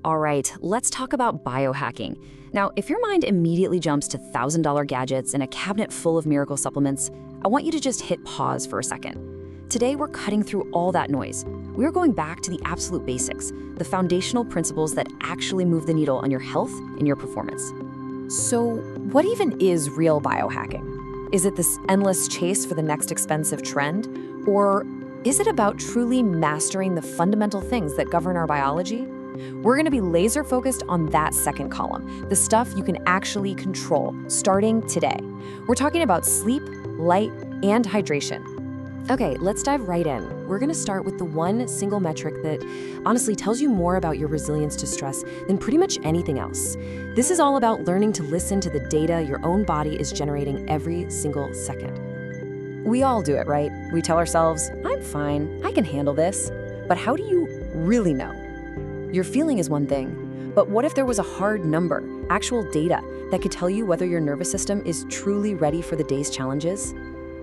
All right, let's talk about biohacking. Now, if your mind immediately jumps to $1,000 gadgets and a cabinet full of miracle supplements, I want you to just hit pause for a second. Today, we're cutting through all that noise. We're going back to the absolute basics, the foundational principles that actually move the needle on your health and your performance. So, what even is real biohacking? Is it this endless chase for the next expensive trend? Or is it about truly mastering the fundamental things that govern our biology? We're going to be laser focused on that second column, the stuff you can actually control, starting today. We're talking about sleep, light, and hydration. Okay, let's dive right in. We're going to start with the one single metric that honestly tells you more about your resilience to stress than pretty much anything else. This is all about learning to listen to the data your own body is generating every single second. We all do it, right? We tell ourselves, I'm fine, I can handle this. But how do you really know? Your feeling is one thing, but what if there was a hard number, actual data, that could tell you whether your nervous system is truly ready for the day's challenges?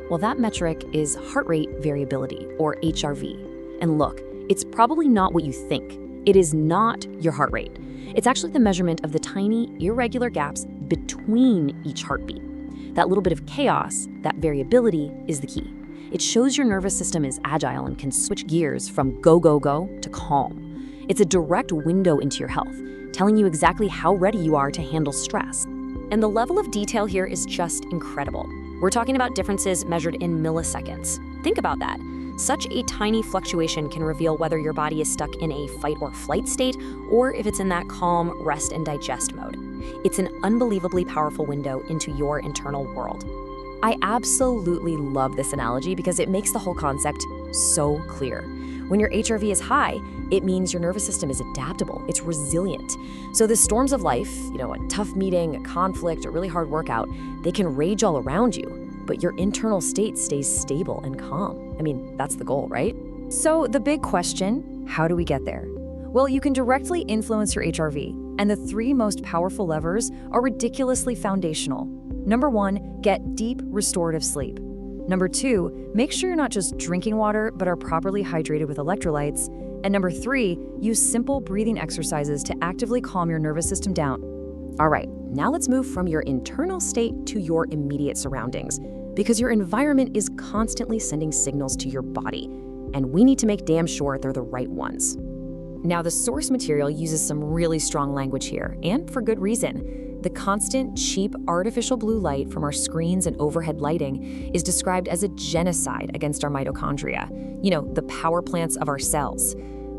Well, that metric is heart rate variability, or HRV. And look, it's probably not what you think. It is not your heart rate. It's actually the measurement of the tiny, irregular gaps between each heartbeat. That little bit of chaos, that variability, is the key. It shows your nervous system is agile and can switch gears from go, go, go to calm. It's a direct window into your health, telling you exactly how ready you are to handle stress. And the level of detail here is just incredible. We're talking about differences measured in milliseconds. Think about that. Such a tiny fluctuation can reveal whether your body is stuck in a fight or flight state, or if it's in that calm, rest and digest mode. It's an unbelievably powerful window into your internal world. I absolutely love this analogy because it makes the whole concept so clear. When your HRV is high, it means your nervous system is adaptable, it's resilient. So the storms of life, a tough meeting, a conflict, a really hard workout, they can rage all around you, but your internal state stays stable and calm. I mean, that's the goal, right? So the big question, how do we get there? Well, you can directly influence your HRV, and the three most powerful levers are ridiculously foundational. Number 1, get deep restorative sleep. Number 2, make sure you're not just drinking water, but are properly hydrated with electrolytes. And number 3, use simple breathing exercises to actively calm your nervous system down. All right, now let's move from your internal state to your immediate surroundings, because your environment is constantly sending signals to your body, and we need to make damn sure they're the right ones. Now, the source material uses some really strong language here, and for good reason. The constant, cheap, artificial blue light from our screens and overhead lighting is described as a genocide against our mitochondria, the power plants of our cells.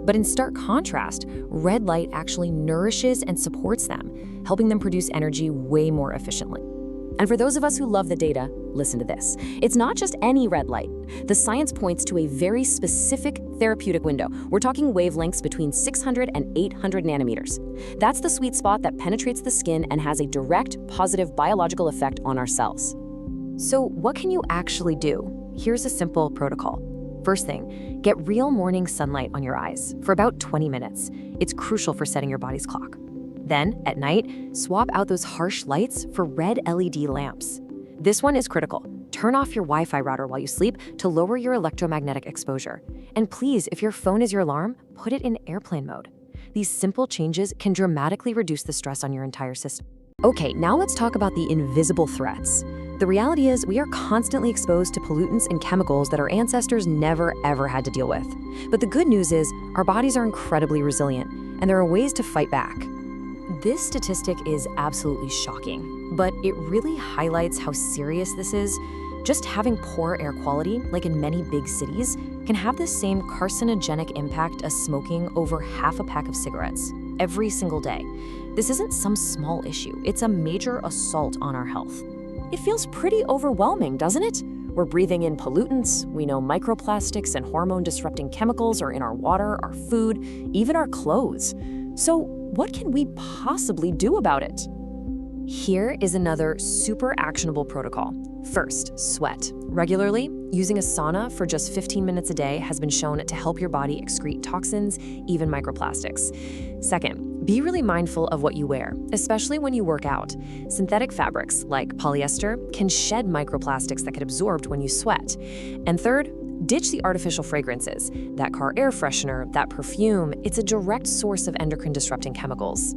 But in stark contrast, red light actually nourishes and supports them, helping them produce energy way more efficiently. And for those of us who love the data, listen to this. It's not just any red light. The science points to a very specific therapeutic window. We're talking wavelengths between 600 and 800 nanometers. That's the sweet spot that penetrates the skin and has a direct, positive biological effect on our cells. So what can you actually do? Here's a simple protocol. First thing, get real morning sunlight on your eyes for about 20 minutes. It's crucial for setting your body's clock. Then, at night, swap out those harsh lights for red LED lamps. This one is critical. Turn off your Wi-Fi router while you sleep to lower your electromagnetic exposure. And please, if your phone is your alarm, put it in airplane mode. These simple changes can dramatically reduce the stress on your entire system. Okay, now let's talk about the invisible threats. The reality is we are constantly exposed to pollutants and chemicals that our ancestors never ever had to deal with. But the good news is our bodies are incredibly resilient, and there are ways to fight back. This statistic is absolutely shocking, but it really highlights how serious this is. Just having poor air quality, like in many big cities, can have the same carcinogenic impact as smoking over half a pack of cigarettes every single day. This isn't some small issue, it's a major assault on our health. It feels pretty overwhelming, doesn't it? We're breathing in pollutants, we know microplastics and hormone-disrupting chemicals are in our water, our food, even our clothes. So what can we possibly do about it? Here is another super actionable protocol. First, sweat. Regularly, using a sauna for just 15 minutes a day has been shown to help your body excrete toxins, even microplastics. Second, be really mindful of what you wear, especially when you work out. Synthetic fabrics, like polyester, can shed microplastics that get absorbed when you sweat. And third, Ditch the artificial fragrances. That car air freshener, that perfume, it's a direct source of endocrine-disrupting chemicals.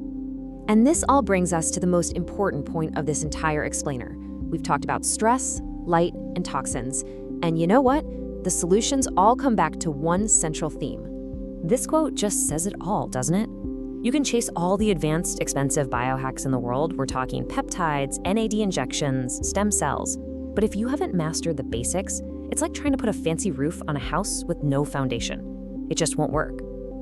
And this all brings us to the most important point of this entire explainer. We've talked about stress, light, and toxins. And you know what? The solutions all come back to one central theme. This quote just says it all, doesn't it? You can chase all the advanced, expensive biohacks in the world. We're talking peptides, NAD injections, stem cells. But if you haven't mastered the basics, it's like trying to put a fancy roof on a house with no foundation. It just won't work.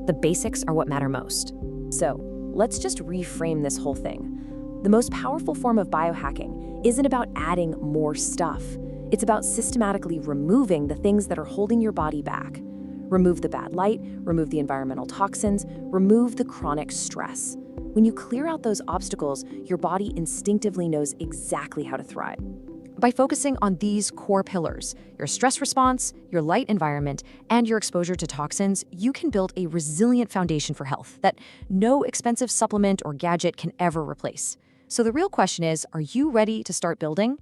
The basics are what matter most. So, let's just reframe this whole thing. The most powerful form of biohacking isn't about adding more stuff. It's about systematically removing the things that are holding your body back. Remove the bad light, remove the environmental toxins, remove the chronic stress. When you clear out those obstacles, your body instinctively knows exactly how to thrive. By focusing on these core pillars, your stress response, your light environment, and your exposure to toxins, you can build a resilient foundation for health that no expensive supplement or gadget can ever replace. So the real question is, are you ready to start building?